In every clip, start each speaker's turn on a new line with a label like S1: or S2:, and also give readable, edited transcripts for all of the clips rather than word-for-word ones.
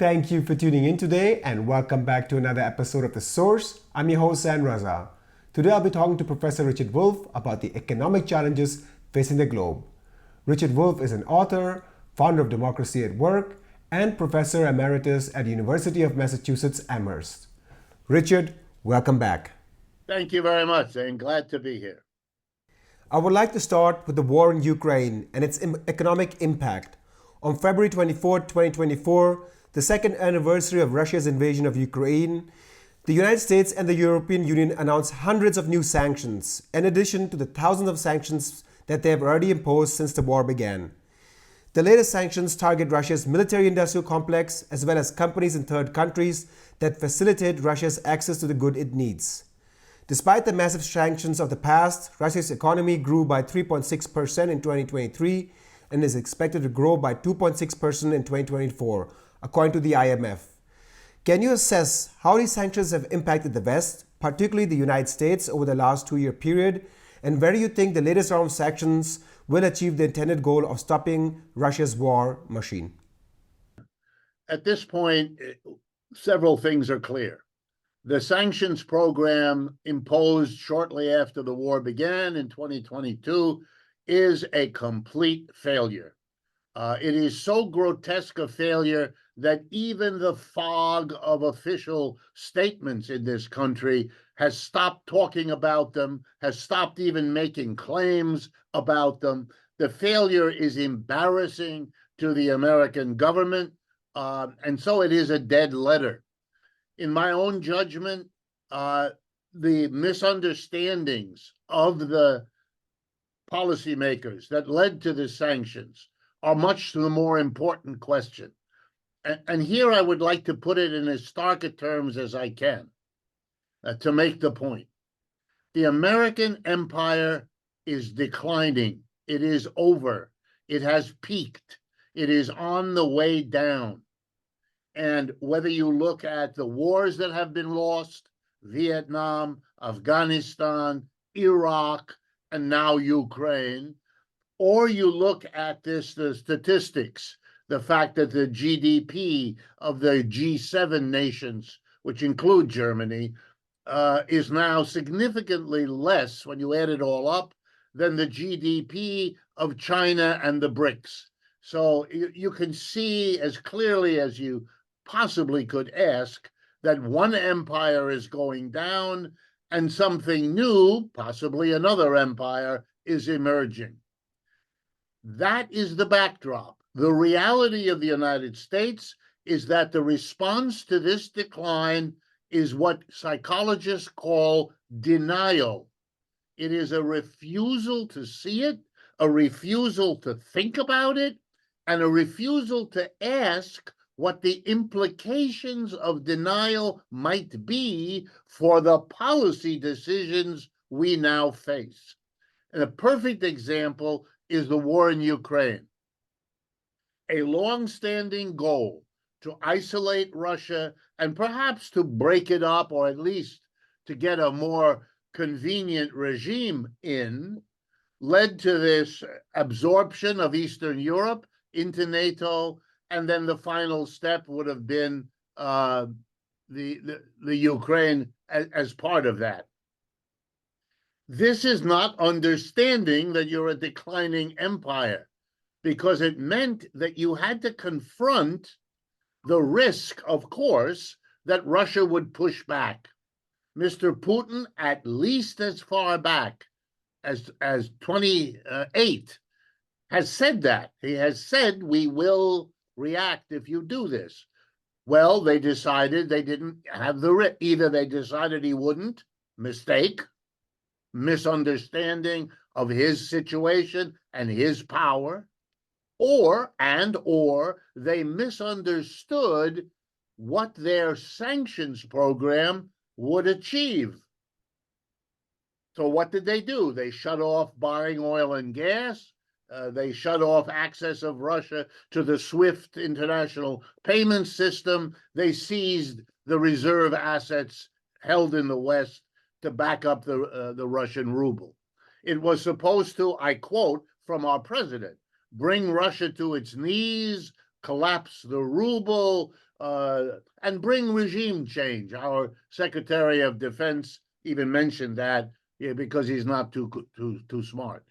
S1: Thank you for tuning in today and welcome back to another episode of The Source. I'm your host, San Raza. Today I'll be talking to Professor Richard Wolff about the economic challenges facing the globe. Richard Wolff is an author, founder of Democracy at Work, and Professor Emeritus at the University of Massachusetts Amherst. Richard, welcome back.
S2: Thank you very much. I'm glad to be here.
S1: I would like to start with the war in Ukraine and its economic impact. On February 24, 2024, the second anniversary of Russia's invasion of Ukraine, the United States and the European Union announced hundreds of new sanctions, in addition to the thousands of sanctions that they have already imposed since the war began. The latest sanctions target Russia's military-industrial complex, as well as companies in third countries that facilitate Russia's access to the goods it needs. Despite the massive sanctions of the past, Russia's economy grew by 3.6% in 2023 and is expected to grow by 2.6% in 2024, according to the IMF. Can you assess how these sanctions have impacted the West, particularly the United States, over the last 2-year period? And where do you think the latest round of sanctions will achieve the intended goal of stopping Russia's war machine?
S2: At this point, several things are clear. The sanctions program imposed shortly after the war began in 2022 is a complete failure. It is so grotesque a failure that even the fog of official statements in this country has stopped talking about them, has stopped even making claims about them. The failure is embarrassing to the American government, and so it is a dead letter. In my own judgment, the misunderstandings of the policymakers that led to the sanctions are much the more important question. And here I would like to put it in as stark a terms as I can to make the point. The American empire is declining. It is over. It has peaked. It is on the way down. And whether you look at the wars that have been lost, Vietnam, Afghanistan, Iraq, and now Ukraine, or you look at the statistics, the fact that the GDP of the G7 nations, which include Germany, is now significantly less, when you add it all up, than the GDP of China and the BRICS. So you can see as clearly as you possibly could ask that one empire is going down and something new, possibly another empire, is emerging. That is the backdrop. The reality of the United States is that the response to this decline is what psychologists call denial. It is a refusal to see it, a refusal to think about it, and a refusal to ask what the implications of denial might be for the policy decisions we now face. And a perfect example is the war in Ukraine. A long-standing goal to isolate Russia and perhaps to break it up, or at least to get a more convenient regime in, led to this absorption of Eastern Europe into NATO, and then the final step would have been the Ukraine as part of that. This is not understanding that you're a declining empire, because it meant that you had to confront the risk, of course, that Russia would push back. Mr. Putin, at least as far back as 28, has said that. He has said, we will react if you do this. Well, they decided they didn't have the risk. Either they decided he wouldn't, mistake, misunderstanding of his situation and his power, or they misunderstood what their sanctions program would achieve. So what did they do? They shut off buying oil and gas. They shut off access of Russia to the SWIFT international payment system. They seized the reserve assets held in the West to back up the Russian ruble. It was supposed to, I quote from our president, bring Russia to its knees, collapse the ruble, and bring regime change. Our Secretary of Defense even mentioned that, because he's not too smart.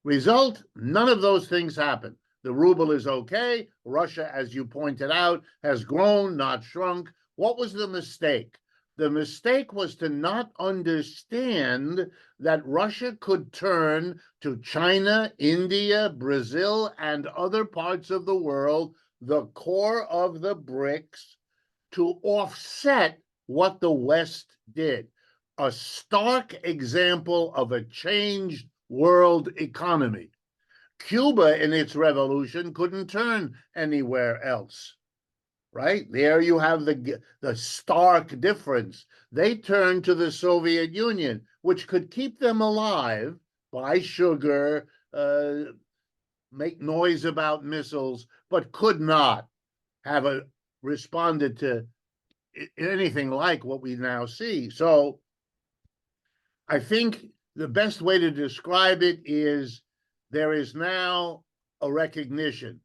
S2: Result, none of those things happen. The ruble is okay. Russia, as you pointed out, has grown, not shrunk. What was the mistake? The mistake was to not understand that Russia could turn to China, India, Brazil, and other parts of the world, the core of the BRICS, to offset what the West did. A stark example of a changed world economy. Cuba in its revolution couldn't turn anywhere else, right? There you have the stark difference. They turned to the Soviet Union, which could keep them alive, buy sugar, make noise about missiles, but could not have responded to anything like what we now see. So I think the best way to describe it is there is now a recognition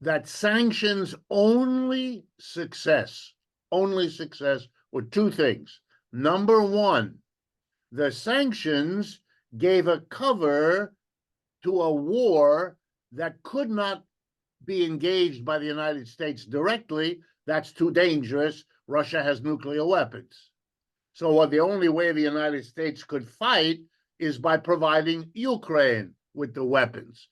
S2: that sanctions only success were two things. Number one, the sanctions gave a cover to a war that could not be engaged by the United States directly. That's too dangerous. Russia has nuclear weapons. So the only way the United States could fight is by providing Ukraine with the weapons.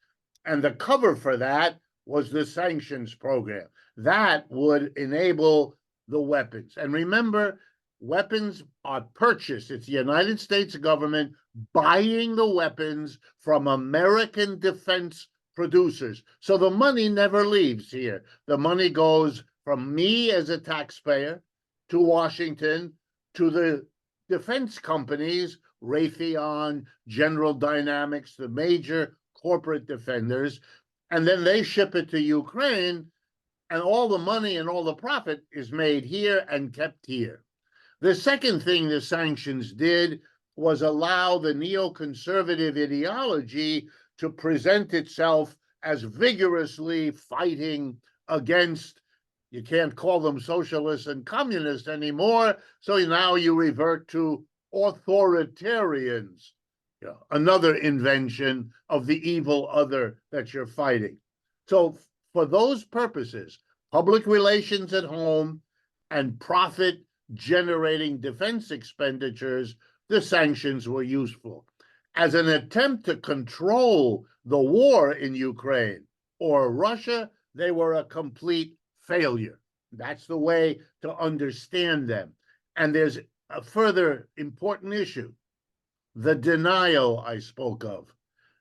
S2: And the cover for that was the sanctions program. That would enable the weapons. And remember, weapons are purchased. It's the United States government buying the weapons from American defense producers. So the money never leaves here. The money goes from me as a taxpayer to Washington, to the defense companies, Raytheon, General Dynamics, the major corporate defenders, and then they ship it to Ukraine, and all the money and all the profit is made here and kept here. The second thing the sanctions did was allow the neoconservative ideology to present itself as vigorously fighting against, you can't call them socialists and communists anymore, so now you revert to authoritarians, another invention of the evil other that you're fighting. So for those purposes, public relations at home and profit-generating defense expenditures, the sanctions were useful. As an attempt to control the war in Ukraine or Russia, they were a complete failure. That's the way to understand them. And there's a further important issue. The denial I spoke of,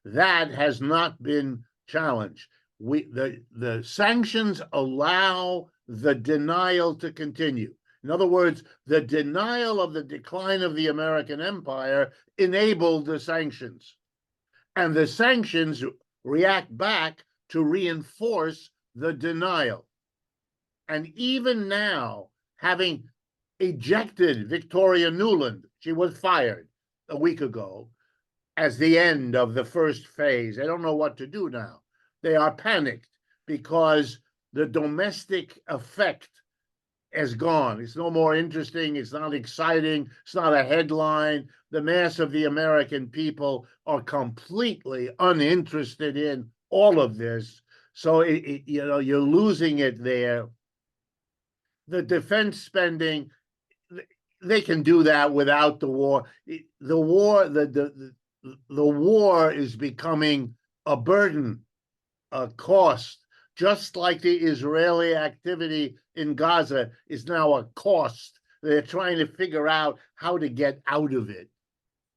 S2: that has not been challenged. The sanctions allow the denial to continue. In other words, the denial of the decline of the American empire enabled the sanctions. And the sanctions react back to reinforce the denial. And even now, having ejected Victoria Nuland, she was fired a week ago, as the end of the first phase. They don't know what to do now. They are panicked because the domestic effect has gone. It's no more interesting. It's not exciting. It's not a headline. The mass of the American people are completely uninterested in all of this. So, you're losing it there. The defense spending, they can do that without the war. The war is becoming a burden, a cost, just like the Israeli activity in Gaza is now a cost. They're trying to figure out how to get out of it.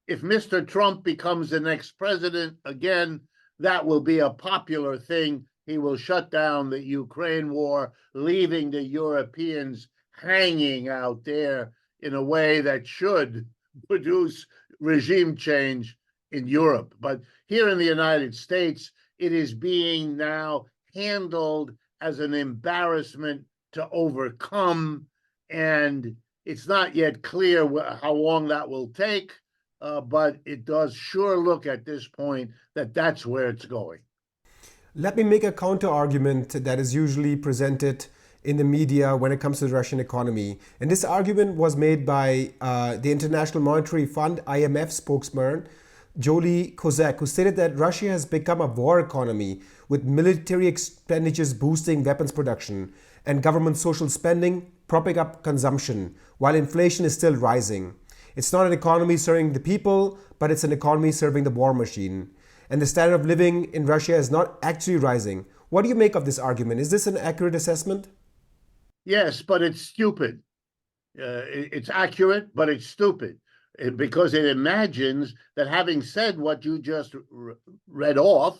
S2: If Mr. Trump becomes the next president again, that will be a popular thing. He will shut down the Ukraine war, leaving the Europeans hanging out there in a way that should produce regime change in Europe. But here in the United States, it is being now handled as an embarrassment to overcome, and it's not yet clear how long that will take, but it does sure look at this point that that's where it's going.
S1: Let me make a counter argument that is usually presented in the media when it comes to the Russian economy. And this argument was made by the International Monetary Fund, IMF spokesman, Jolie Kozak, who stated that Russia has become a war economy with military expenditures boosting weapons production and government social spending propping up consumption while inflation is still rising. It's not an economy serving the people, but it's an economy serving the war machine. And the standard of living in Russia is not actually rising. What do you make of this argument? Is this an accurate assessment?
S2: Yes, but it's stupid. It's accurate, but it's stupid because it imagines that having said what you just read off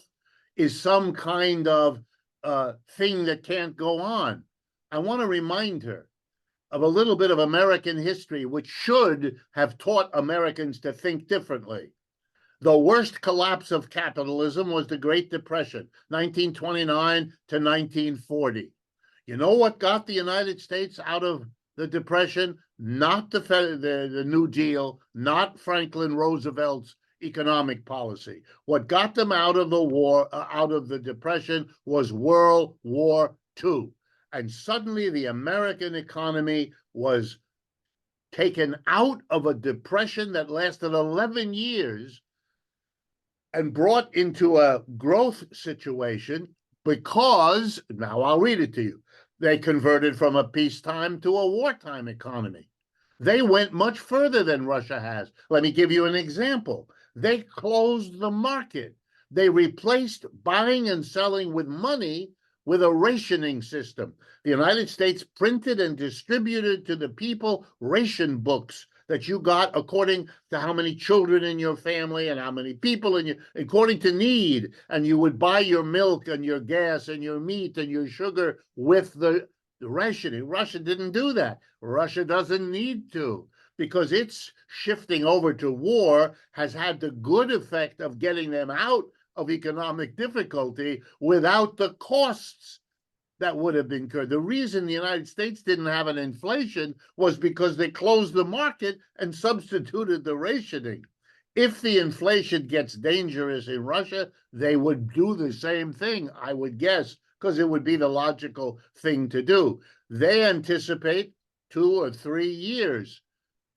S2: is some kind of thing that can't go on. I want to remind her of a little bit of American history, which should have taught Americans to think differently. The worst collapse of capitalism was the Great Depression, 1929 to 1940. You know what got the United States out of the Depression? Not the New Deal, not Franklin Roosevelt's economic policy. What got them out of the war, out of the Depression, was World War II. And suddenly the American economy was taken out of a depression that lasted 11 years and brought into a growth situation because, now I'll read it to you, they converted from a peacetime to a wartime economy. They went much further than Russia has. Let me give you an example. They closed the market. They replaced buying and selling with money with a rationing system. The United States printed and distributed to the people ration books that you got according to how many children in your family and how many people in your, according to need. And you would buy your milk and your gas and your meat and your sugar with the rationing. Russia didn't do that. Russia doesn't need to, because its shifting over to war has had the good effect of getting them out of economic difficulty without the costs that would have been incurred. The reason the United States didn't have an inflation was because they closed the market and substituted the rationing. If the inflation gets dangerous in Russia, they would do the same thing, I would guess, because it would be the logical thing to do. They anticipate 2 or 3 years.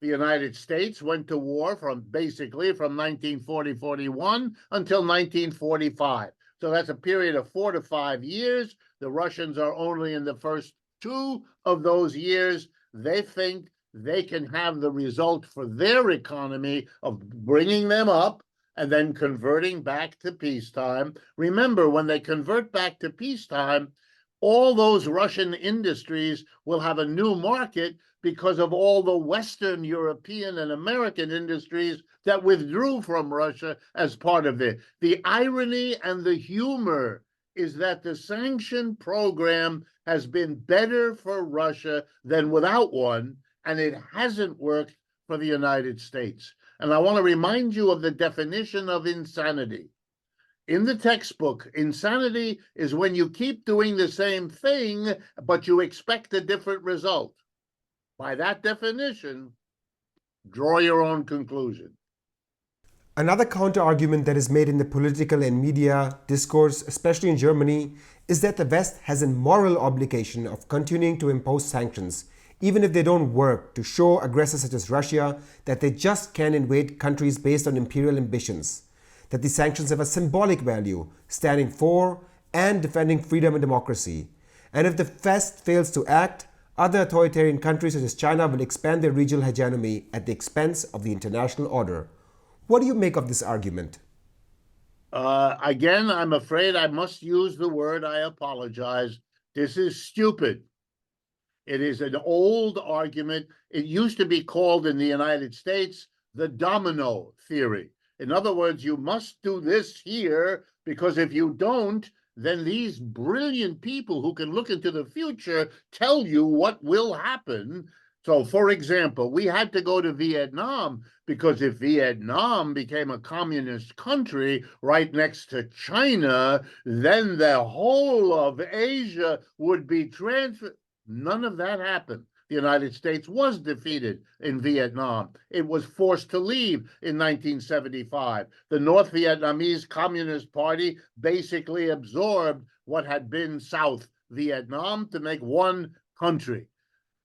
S2: The United States went to war from 1940-41 until 1945. So that's a period of 4 to 5 years. The Russians are only in the first 2 of those years. They think they can have the result for their economy of bringing them up and then converting back to peacetime. Remember, when they convert back to peacetime, all those Russian industries will have a new market because of all the Western European and American industries that withdrew from Russia as part of it. The irony and the humor is that the sanction program has been better for Russia than without one, and it hasn't worked for the United States. And I want to remind you of the definition of insanity. In the textbook, insanity is when you keep doing the same thing, but you expect a different result. By that definition, draw your own conclusion.
S1: Another counter-argument that is made in the political and media discourse, especially in Germany, is that the West has a moral obligation of continuing to impose sanctions, even if they don't work, to show aggressors such as Russia that they just can't invade countries based on imperial ambitions, that these sanctions have a symbolic value, standing for and defending freedom and democracy. And if the West fails to act, other authoritarian countries such as China will expand their regional hegemony at the expense of the international order. What do you make of this argument?
S2: Again, I'm afraid I must use the word, I apologize. This is stupid. It is an old argument. It used to be called in the United States the domino theory. In other words, you must do this here because if you don't, then these brilliant people who can look into the future tell you what will happen. So, for example, we had to go to Vietnam because if Vietnam became a communist country right next to China, then the whole of Asia would be transferred. None of that happened. the United States was defeated in Vietnam. It was forced to leave in 1975. The North Vietnamese Communist Party basically absorbed what had been South Vietnam to make one country.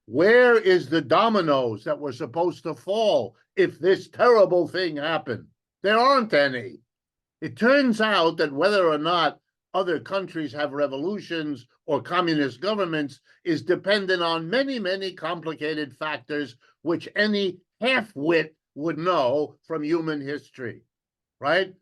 S2: Where is the dominoes that were supposed to fall if this terrible thing happened? There aren't any. It turns out that whether or not other countries have revolutions or communist governments is dependent on many, many complicated factors, which any half-wit would know from human history, right?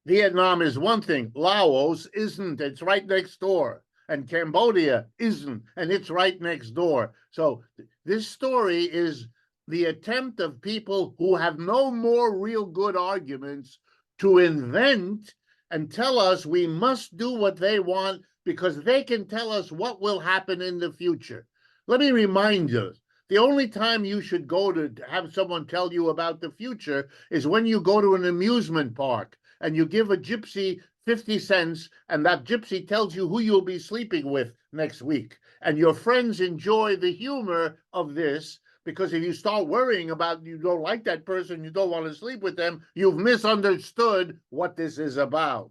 S2: Vietnam is one thing. Laos isn't. It's right next door. And Cambodia isn't, and it's right next door. So this story is the attempt of people who have no more real good arguments to invent and tell us we must do what they want because they can tell us what will happen in the future. Let me remind you, the only time you should go to have someone tell you about the future is when you go to an amusement park and you give a gypsy 50 cents, and that gypsy tells you who you'll be sleeping with next week. And your friends enjoy the humor of this, because if you start worrying about you don't like that person, you don't want to sleep with them, you've misunderstood what this is about.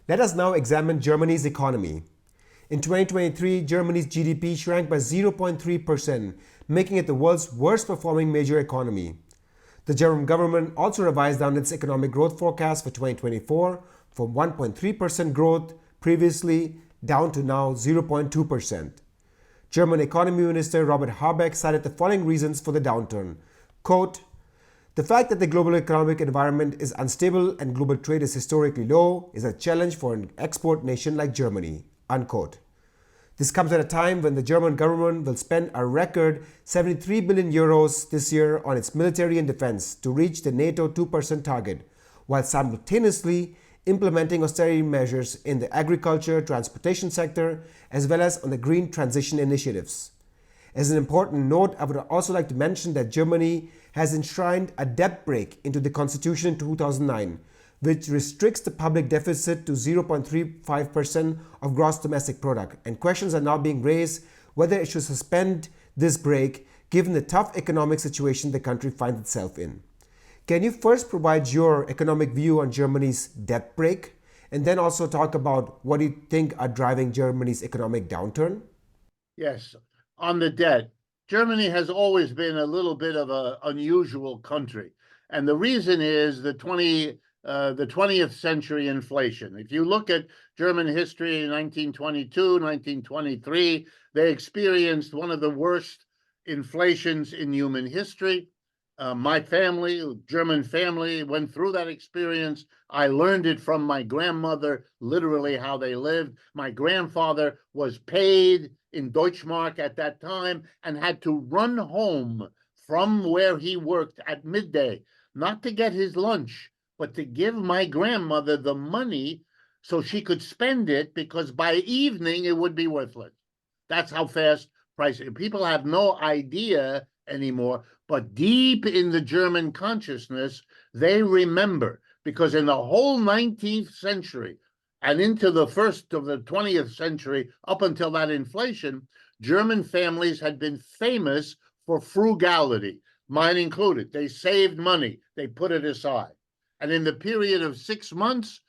S1: Let us now examine Germany's economy. In 2023, Germany's GDP shrank by 0.3%, making it the world's worst performing major economy. The German government also revised down its economic growth forecast for 2024 from 1.3% growth previously down to now 0.2%. German Economy Minister Robert Habeck cited the following reasons for the downturn. Quote, "The fact that the global economic environment is unstable and global trade is historically low is a challenge for an export nation like Germany." Unquote. This comes at a time when the German government will spend a record 73 billion euros this year on its military and defense to reach the NATO 2% target, while simultaneously implementing austerity measures in the agriculture, transportation sector, as well as on the green transition initiatives. As an important note, I would also like to mention that Germany has enshrined a debt brake into the constitution in 2009, which restricts the public deficit to 0.35% of gross domestic product, and questions are now being raised whether it should suspend this brake given the tough economic situation the country finds itself in. Can you first provide your economic view on Germany's debt brake, and then also talk about what you think are driving Germany's economic downturn?
S2: Yes, on the debt, Germany has always been a little bit of an unusual country. And the reason is the 20th century inflation. If you look at German history in 1922, 1923, they experienced one of the worst inflations in human history. My family, German family, went through that experience. I learned it from my grandmother, literally how they lived. My grandfather was paid in Deutschmark at that time and had to run home from where he worked at midday, not to get his lunch, but to give my grandmother the money so she could spend it, because by evening it would be worthless. That's how fast prices. People have no idea anymore, but deep in the German consciousness, they remember, because in the whole 19th century and into the first of the 20th century, up until that inflation, German families had been famous for frugality, mine included. They saved money, they put it aside. And in the period of 6 months,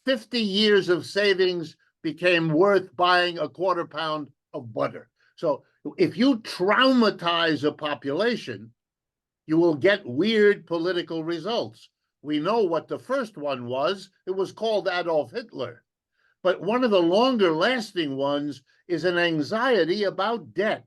S2: 50 years of savings became worth buying a quarter pound of butter. So if you traumatize a population, you will get weird political results. We know what the first one was. It was called Adolf Hitler. But one of the longer lasting ones is an anxiety about debt,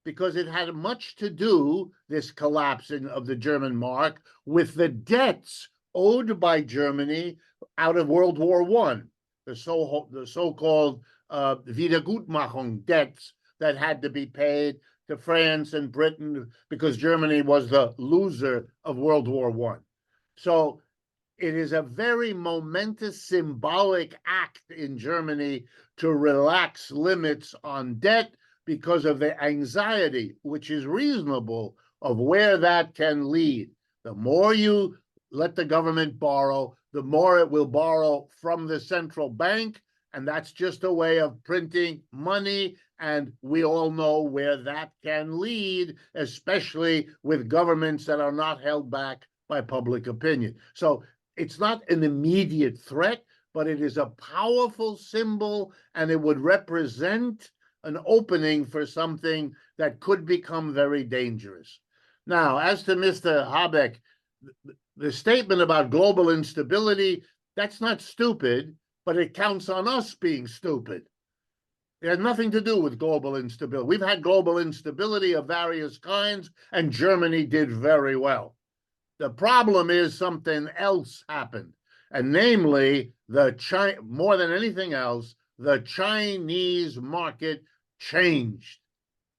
S2: because it had much to do, this collapsing of the German mark, with the debts owed by Germany out of World War I, the so-called Wiedergutmachung debts that had to be paid to France and Britain because Germany was the loser of World War I. So it is a very momentous symbolic act in Germany to relax limits on debt because of the anxiety, which is reasonable, of where that can lead. The more you let the government borrow, the more it will borrow from the central bank, and that's just a way of printing money And we all know where that can lead, especially with governments that are not held back by public opinion. So it's not an immediate threat, but it is a powerful symbol, and it would represent an opening for something that could become very dangerous. Now, as to Mr. Habeck, the statement about global instability, that's not stupid, but it counts on us being stupid. It has nothing to do with global instability. We've had global instability of various kinds, and Germany did very well. The problem is something else happened, and namely, more than anything else, the Chinese market changed.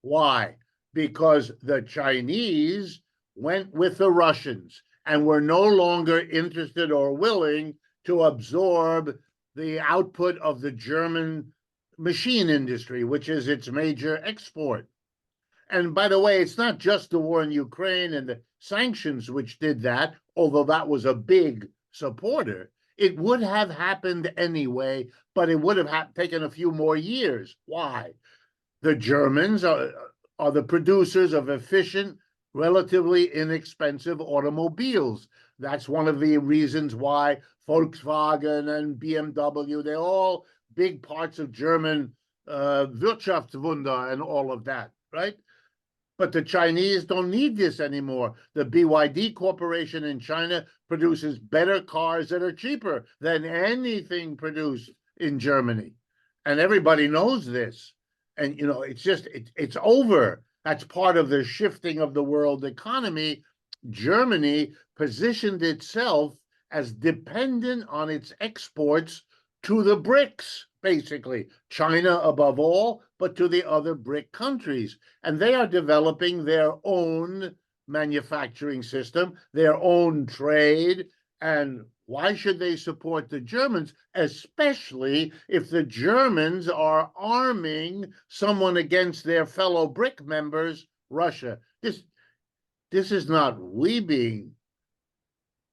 S2: Why? Because the Chinese went with the Russians and were no longer interested or willing to absorb the output of the German machine industry, which is its major export. And by the way, it's not just the war in Ukraine and the sanctions which did that, although that was a big supporter. It would have happened anyway, but it would have taken a few more years. Why? The Germans are the producers of efficient, relatively inexpensive automobiles. That's one of the reasons why Volkswagen and BMW, they're all big parts of German Wirtschaftswunder and all of that, right? But the Chinese don't need this anymore. The BYD Corporation in China produces better cars that are cheaper than anything produced in Germany. And everybody knows this. And, you know, it's over. That's part of the shifting of the world economy. Germany positioned itself as dependent on its exports to the BRICS, basically, China above all, but to the other BRIC countries. And they are developing their own manufacturing system, their own trade. And why should they support the Germans, especially if the Germans are arming someone against their fellow BRIC members, Russia? This is not we being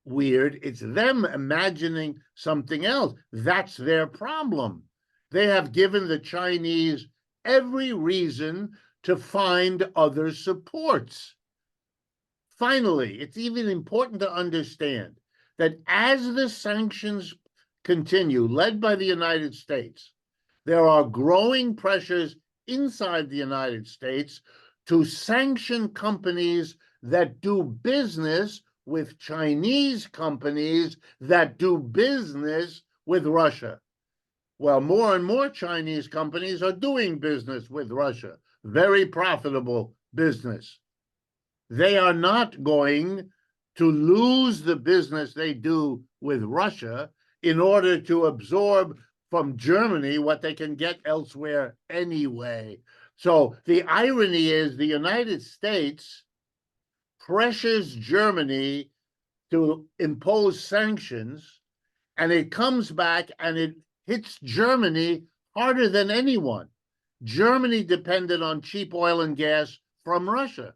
S2: weird. It's them imagining something else. That's their problem. They have given the Chinese every reason to find other supports. Finally, it's even important to understand that as the sanctions continue, led by the United States, there are growing pressures inside the United States to sanction companies that do business with Chinese companies that do business with Russia. Well, more and more Chinese companies are doing business with Russia, very profitable business. They are not going to lose the business they do with Russia in order to absorb from Germany what they can get elsewhere anyway. So the irony is the United States pressures Germany to impose sanctions, and it comes back and it hits Germany harder than anyone. Germany depended on cheap oil and gas from Russia.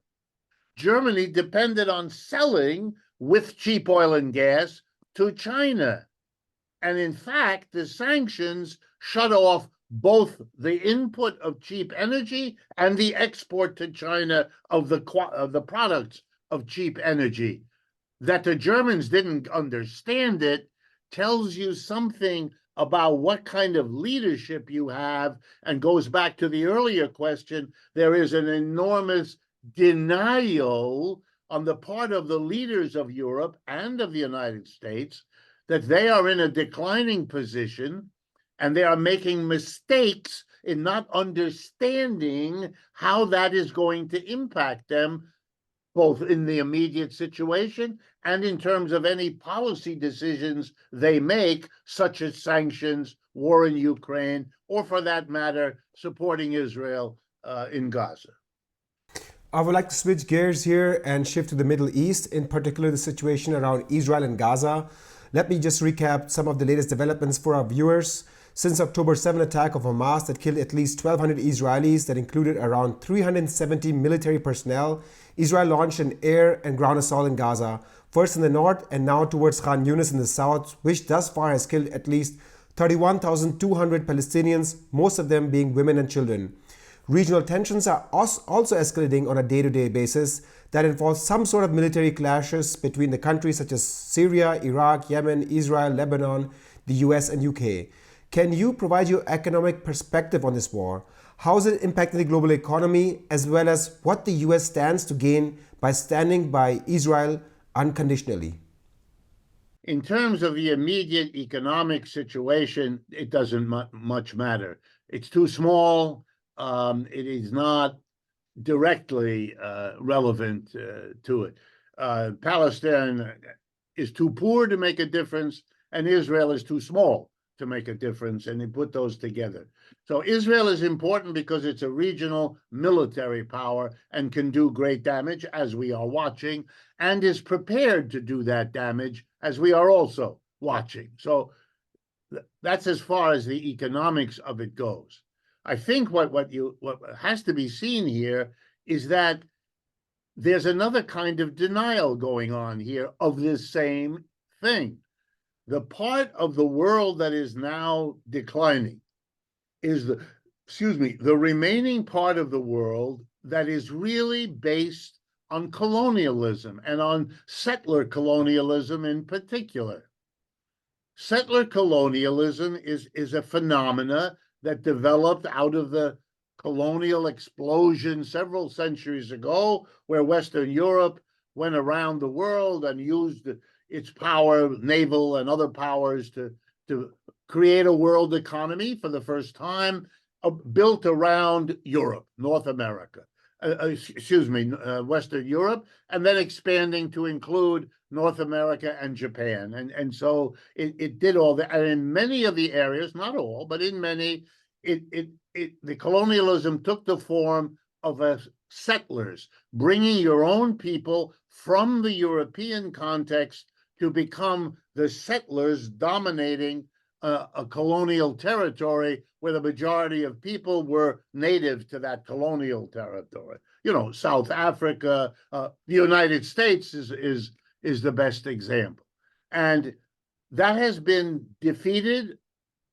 S2: Germany depended on selling with cheap oil and gas to China. And in fact, the sanctions shut off both the input of cheap energy and the export to China of the products of cheap energy. That the Germans didn't understand it tells you something about what kind of leadership you have, and goes back to the earlier question. There is an enormous denial on the part of the leaders of Europe and of the United States that they are in a declining position, and they are making mistakes in not understanding how that is going to impact them, both in the immediate situation and in terms of any policy decisions they make, such as sanctions, war in Ukraine, or for that matter, supporting Israel in Gaza.
S1: I would like to switch gears here and shift to the Middle East, in particular the situation around Israel and Gaza. Let me just recap some of the latest developments for our viewers. Since October 7 attack of Hamas that killed at least 1,200 Israelis, that included around 370 military personnel, Israel launched an air and ground assault in Gaza, first in the north and now towards Khan Yunis in the south, which thus far has killed at least 31,200 Palestinians, most of them being women and children. Regional tensions are also escalating on a day-to-day basis that involves some sort of military clashes between the countries such as Syria, Iraq, Yemen, Israel, Lebanon, the US, and UK. Can you provide your economic perspective on this war? How is it impacting the global economy, as well as what the US stands to gain by standing by Israel unconditionally?
S2: In terms of the immediate economic situation, it doesn't much matter. It's too small. It is not directly relevant to it. Palestine is too poor to make a difference, and Israel is too small to make a difference, and they put those together. So Israel is important because it's a regional military power and can do great damage, as we are watching, and is prepared to do that damage, as we are also watching. So that's as far as the economics of it goes. I think what has to be seen here is that there's another kind of denial going on here of this same thing. The part of the world that is now declining is the remaining part of the world that is really based on colonialism and on settler colonialism in particular. Settler colonialism is a phenomena that developed out of the colonial explosion several centuries ago, where Western Europe went around the world and used its power, naval and other powers, to create a world economy for the first time, built around Europe, North America, Western Europe, and then expanding to include North America and Japan. And so it did all that. And in many of the areas, not all, but in many, the colonialism took the form of settlers, bringing your own people from the European context to become the settlers dominating a colonial territory where the majority of people were native to that colonial territory. You know, South Africa, the United States is the best example. And that has been defeated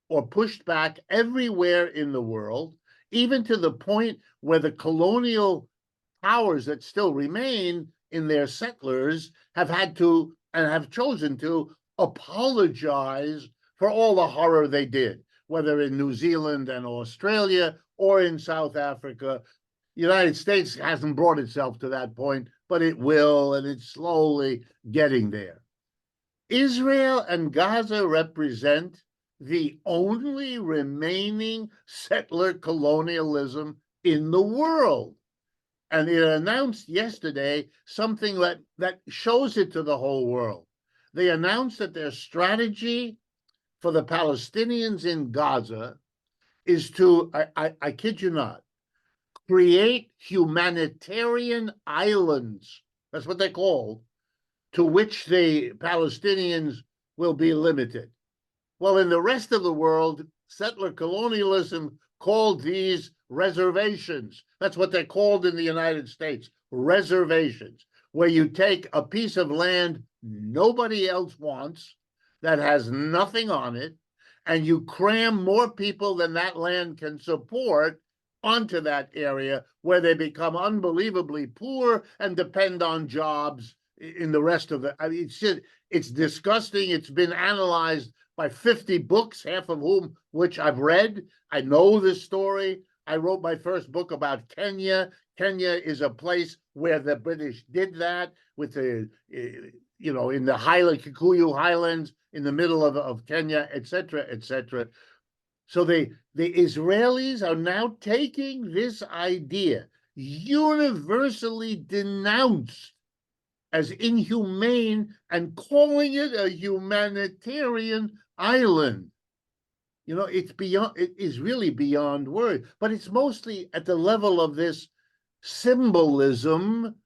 S2: or pushed back everywhere in the world, even to the point where the colonial powers that still remain in their settlers have had to and have chosen to apologize for all the horror they did, whether in New Zealand and Australia or in South Africa. The United States hasn't brought itself to that point, but it will, and it's slowly getting there. Israel and Gaza represent the only remaining settler colonialism in the world. And it announced yesterday something that shows it to the whole world. They announced that their strategy for the Palestinians in Gaza is to, I kid you not, create humanitarian islands, that's what they're called, to which the Palestinians will be limited. Well, in the rest of the world, settler colonialism called these reservations. That's what they're called in the United States, reservations, where you take a piece of land nobody else wants, that has nothing on it, and you cram more people than that land can support onto that area, where they become unbelievably poor and depend on jobs in the rest of it. I mean, it's disgusting. It's been analyzed by 50 books, half of which I've read. I know this story. I wrote my first book about Kenya. Kenya is a place where the British did that with the, in the Kikuyu Highlands, in the middle of Kenya, et cetera, et cetera. So the Israelis are now taking this idea, universally denounced as inhumane, and calling it a humanitarian island. It is really beyond word, but it's mostly at the level of this symbolism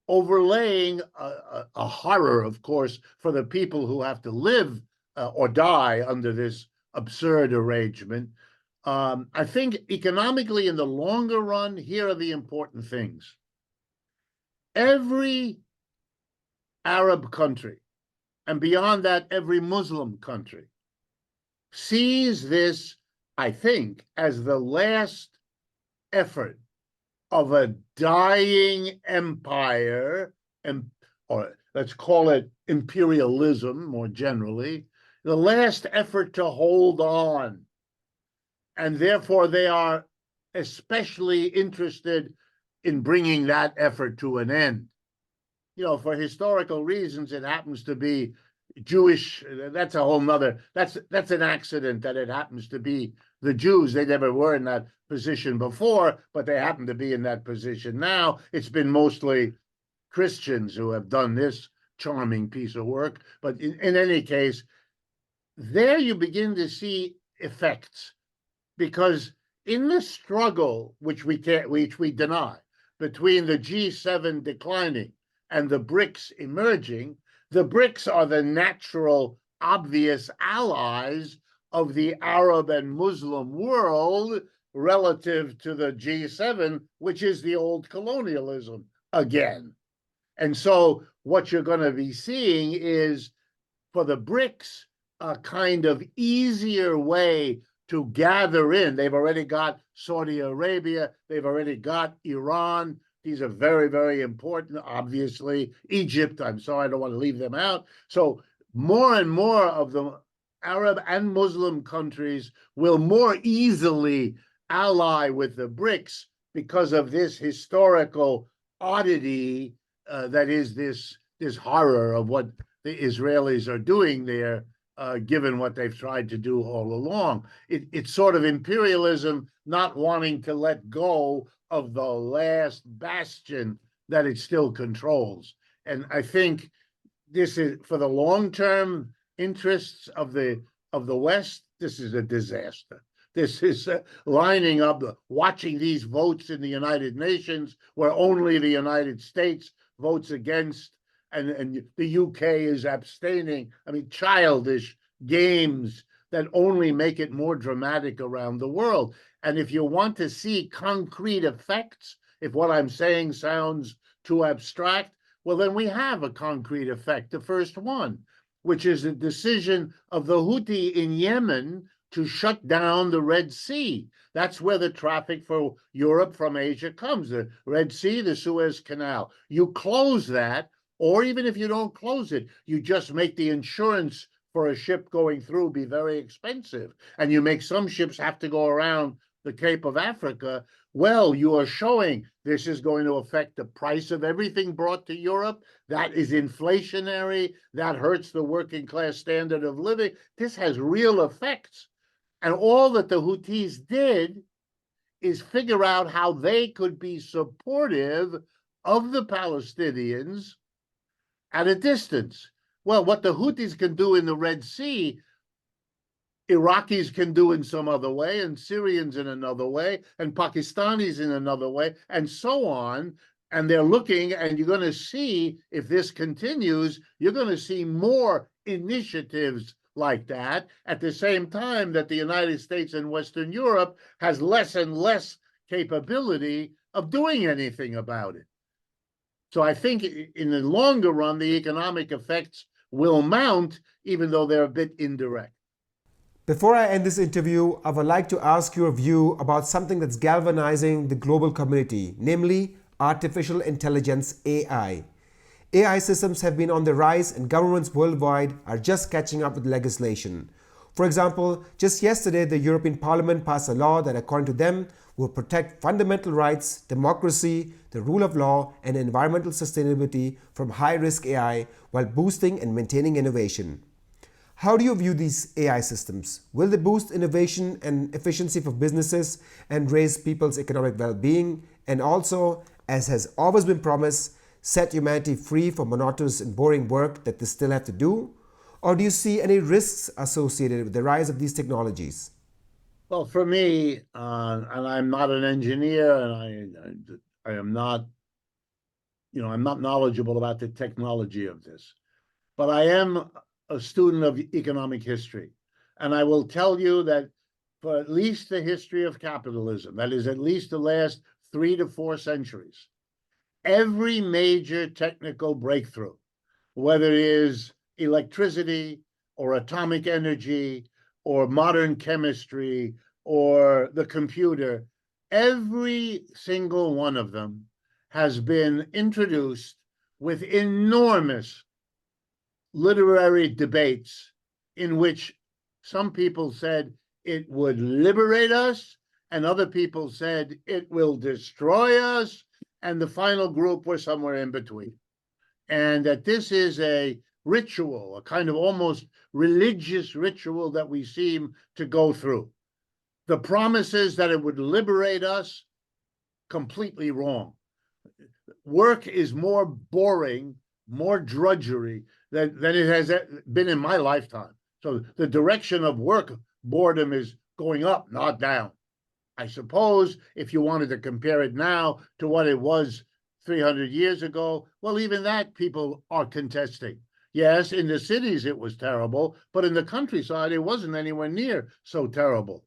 S2: overlaying a horror, of course, for the people who have to live or die under this absurd arrangement. I think economically, in the longer run, here are the important things. Every Arab country, and beyond that, every Muslim country, sees this, I think, as the last effort of a dying empire, or let's call it imperialism more generally, the last effort to hold on. And therefore, they are especially interested in bringing that effort to an end. You know, for historical reasons, it happens to be Jewish. That's a whole nother, that's an accident that it happens to be the Jews. They never were in that position before, but they happen to be in that position now. It's been mostly Christians who have done this charming piece of work. But in any case, there you begin to see effects, because in the struggle, which we deny, between the G7 declining and the BRICS emerging, the BRICS are the natural, obvious allies of the Arab and Muslim world relative to the G7, which is the old colonialism again. And so what you're going to be seeing is, for the BRICS, a kind of easier way to gather in. They've already got Saudi Arabia. They've already got Iran. These are very, very important, obviously. Egypt, I'm sorry, I don't want to leave them out. So more and more of the Arab and Muslim countries will more easily ally with the BRICS because of this historical oddity that is this horror of what the Israelis are doing there, given what they've tried to do all along. It's sort of imperialism not wanting to let go of the last bastion that it still controls. And I think this is, for the long-term interests of the West, this is a disaster. This is lining up, watching these votes in the United Nations, where only the United States votes against, and the UK is abstaining. I mean, childish games that only make it more dramatic around the world. And if you want to see concrete effects, if what I'm saying sounds too abstract, well, then we have a concrete effect. The first one, which is the decision of the Houthi in Yemen to shut down the Red Sea. That's where the traffic for Europe from Asia comes, the Red Sea, the Suez Canal. You close that, or even if you don't close it, you just make the insurance for a ship going through be very expensive, and you make some ships have to go around the Cape of Africa. Well, you are showing this is going to affect the price of everything brought to Europe. That is inflationary. That hurts the working class standard of living. This has real effects. And all that the Houthis did is figure out how they could be supportive of the Palestinians at a distance. Well, what the Houthis can do in the Red Sea, Iraqis can do in some other way, and Syrians in another way, and Pakistanis in another way, and so on. And they're looking, and you're going to see, if this continues, you're going to see more initiatives like that, at the same time that the United States and Western Europe has less and less capability of doing anything about it. So I think in the longer run, the economic effects will mount, even though they're a bit indirect.
S1: Before I end this interview, I would like to ask your view about something that's galvanizing the global community, namely artificial intelligence, AI. AI systems have been on the rise, and governments worldwide are just catching up with legislation. For example, just yesterday, the European Parliament passed a law that, according to them, will protect fundamental rights, democracy, the rule of law, and environmental sustainability from high-risk AI while boosting and maintaining innovation. How do you view these AI systems? Will they boost innovation and efficiency for businesses and raise people's economic well-being, and also, as has always been promised, set humanity free from monotonous and boring work that they still have to do? Or do you see any risks associated with the rise of these technologies?
S2: Well, for me, and I'm not an engineer, and I am not, I'm not knowledgeable about the technology of this, but I am a student of economic history. And I will tell you that for at least the history of capitalism, that is at least the last 3 to 4 centuries, every major technical breakthrough, whether it is electricity or atomic energy or modern chemistry or the computer, Every single one of them has been introduced with enormous literary debates in which some people said it would liberate us, and other people said it will destroy us, and the final group were somewhere in between. And that this is a ritual, a kind of almost religious ritual that we seem to go through. The promises that it would liberate us, completely wrong. Work is more boring, more drudgery than it has been in my lifetime. So the direction of work boredom is going up, not down. I suppose if you wanted to compare it now to what it was 300 years ago, well, even that people are contesting. Yes, in the cities it was terrible, but in the countryside it wasn't anywhere near so terrible.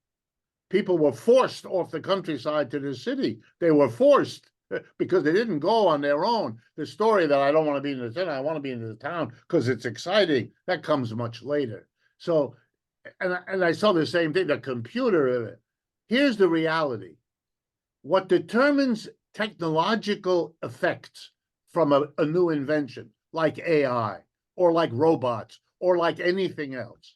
S2: People were forced off the countryside to the city. They were forced because they didn't go on their own. The story that I don't want to be in the city, I want to be in the town because it's exciting, that comes much later. So, and I saw the same thing, the computer. Here's the reality. What determines technological effects from a new invention, like AI, or like robots, or like anything else,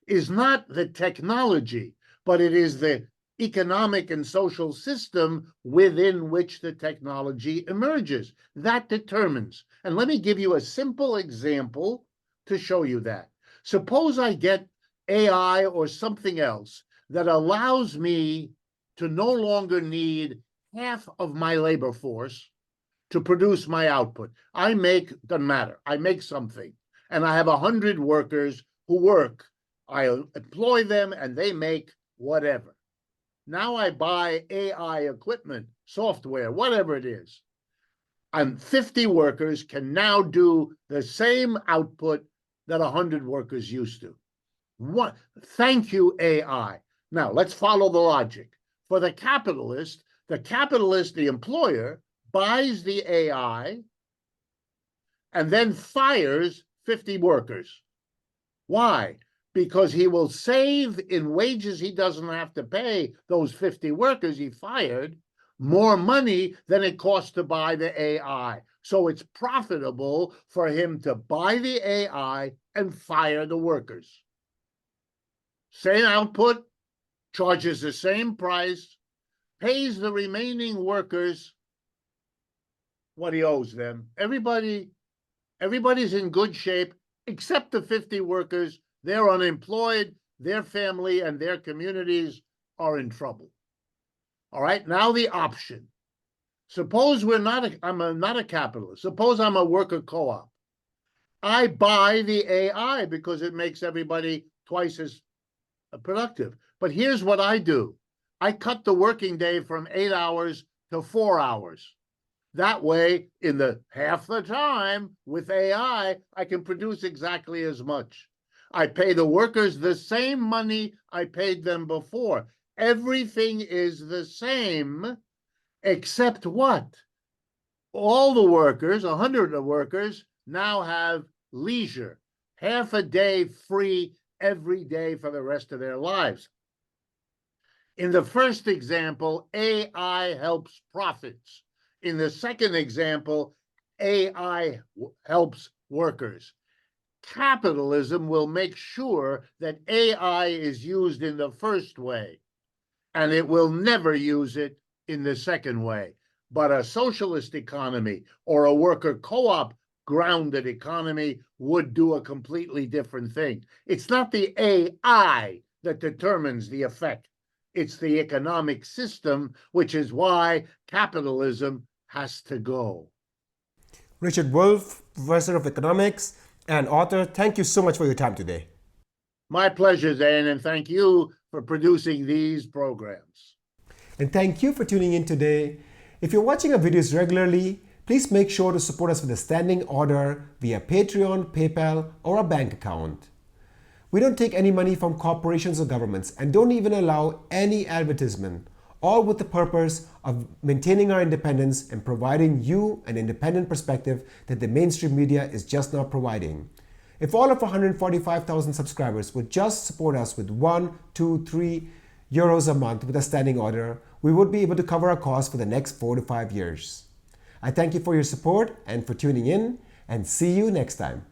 S2: is not the technology, but it is the economic and social system within which the technology emerges. That determines. And let me give you a simple example to show you that. Suppose I get AI or something else that allows me to no longer need half of my labor force to produce my output. I make, doesn't matter, I make something, and I have 100 workers who work. I employ them and they make whatever. Now I buy AI equipment, software, whatever it is. And 50 workers can now do the same output that 100 workers used to. What? Thank you, AI. Now let's follow the logic. For the capitalist, the employer, buys the AI and then fires 50 workers. Why? Because he will save in wages he doesn't have to pay those 50 workers he fired more money than it costs to buy the AI. So it's profitable for him to buy the AI and fire the workers. Same output, charges the same price, pays the remaining workers what he owes them. Everybody's in good shape except the 50 workers. They're unemployed, their family and their communities are in trouble. All right, now the option. Suppose I'm not a capitalist. Suppose I'm a worker co-op. I buy the AI because it makes everybody twice as productive. But here's what I do. I cut the working day from 8 hours to 4 hours. That way, in the half the time with AI, I can produce exactly as much. I pay the workers the same money I paid them before. Everything is the same, except what? All the workers, 100 of the workers, now have leisure, half a day free every day for the rest of their lives. In the first example, AI helps profits. In the second example, AI helps workers. Capitalism will make sure that AI is used in the first way, and it will never use it in the second way. But a socialist economy or a worker co-op grounded economy would do a completely different thing. It's not the AI that determines the effect. It's the economic system, which is why capitalism has to go.
S1: Richard Wolff, Professor of Economics and author, thank you so much for your time today.
S2: My pleasure, Zane, and thank you for producing these programs.
S1: And thank you for tuning in today. If you're watching our videos regularly, please make sure to support us with a standing order via Patreon, PayPal, or a bank account. We don't take any money from corporations or governments and don't even allow any advertisement, all with the purpose of maintaining our independence and providing you an independent perspective that the mainstream media is just not providing. If all of 145,000 subscribers would just support us with $1, $2, $3 euros a month with a standing order, we would be able to cover our costs for the next 4 to 5 years. I thank you for your support and for tuning in, and see you next time.